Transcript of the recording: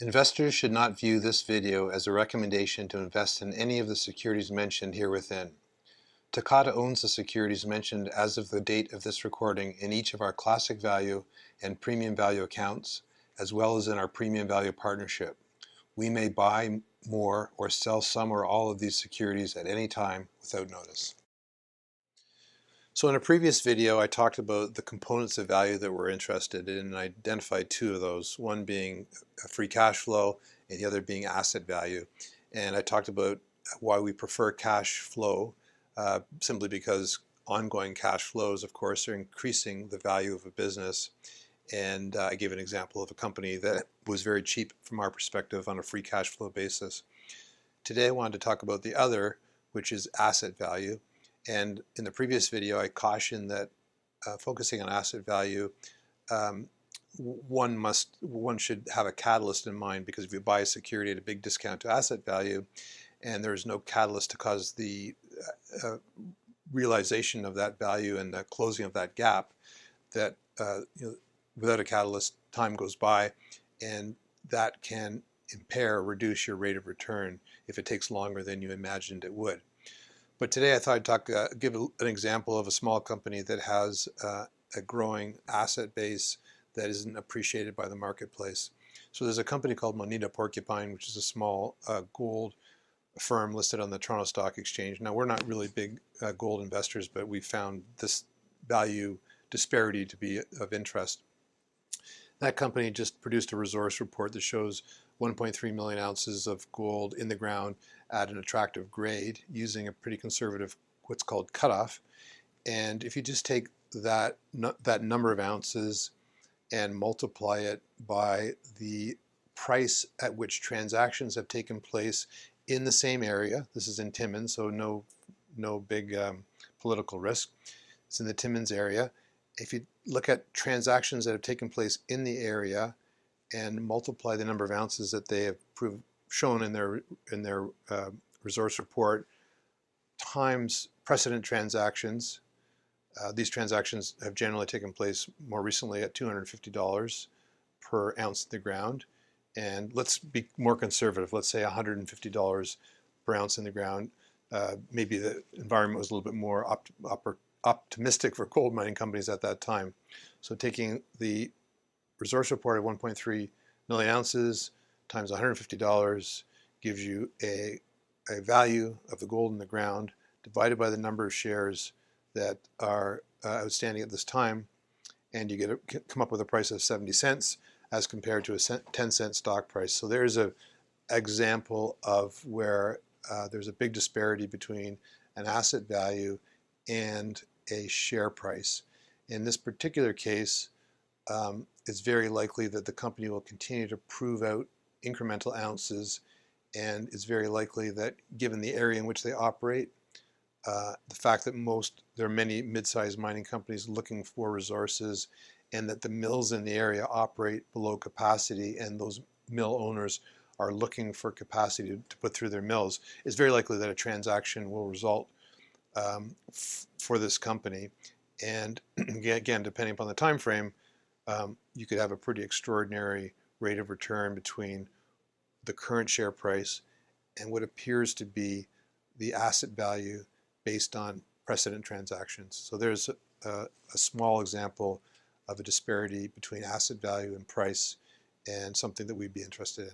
Investors should not view this video as a recommendation to invest in any of the securities mentioned here within. Takota owns the securities mentioned as of the date of this recording in each of our classic value and premium value accounts, as well as in our premium value partnership. We may buy more or sell some or all of these securities at any time without notice. So in a previous video, I talked about the components of value that we're interested in, and I identified two of those, one being free cash flow and the other being asset value. And I talked about why we prefer cash flow, simply because ongoing cash flows, of course, are increasing the value of a business. And I gave an example of a company that was very cheap from our perspective on a free cash flow basis. Today I wanted to talk about the other, which is asset value. And in the previous video, I cautioned that focusing on asset value, one should have a catalyst in mind, because if you buy a security at a big discount to asset value and there is no catalyst to cause the realization of that value and the closing of that gap, that without a catalyst, time goes by, and that can impair or reduce your rate of return if it takes longer than you imagined it would. But today I thought I'd give an example of a small company that has a growing asset base that isn't appreciated by the marketplace. So there's a company called Moneta Porcupine, which is a small gold firm listed on the Toronto Stock Exchange. Now, we're not really big gold investors, but we found this value disparity to be of interest. That company just produced a resource report that shows 1.3 million ounces of gold in the ground at an attractive grade using a pretty conservative what's called cutoff. And if you just take that number of ounces and multiply it by the price at which transactions have taken place in the same area, this is in Timmins, so no big political risk. It's in the Timmins area. If you look at transactions that have taken place in the area and multiply the number of ounces that they have shown in their resource report times precedent transactions, these transactions have generally taken place more recently at $250 per ounce in the ground. And let's be more conservative. Let's say $150 per ounce in the ground. Maybe the environment was a little bit more optimistic for gold mining companies at that time. So taking the resource report of 1.3 million ounces times $150 gives you a value of the gold in the ground divided by the number of shares that are outstanding at this time, and you come up with a price of 70 cents as compared to a 10-cent stock price. So there's an example of where there's a big disparity between an asset value and a share price. In this particular case, it's very likely that the company will continue to prove out incremental ounces, and it's very likely that, given the area in which they operate, the fact that there are many mid-sized mining companies looking for resources, and that the mills in the area operate below capacity, and those mill owners are looking for capacity to put through their mills, it's very likely that a transaction will result for this company. And again, depending upon the time frame, you could have a pretty extraordinary rate of return between the current share price and what appears to be the asset value based on precedent transactions. So there's a small example of a disparity between asset value and price, and something that we'd be interested in.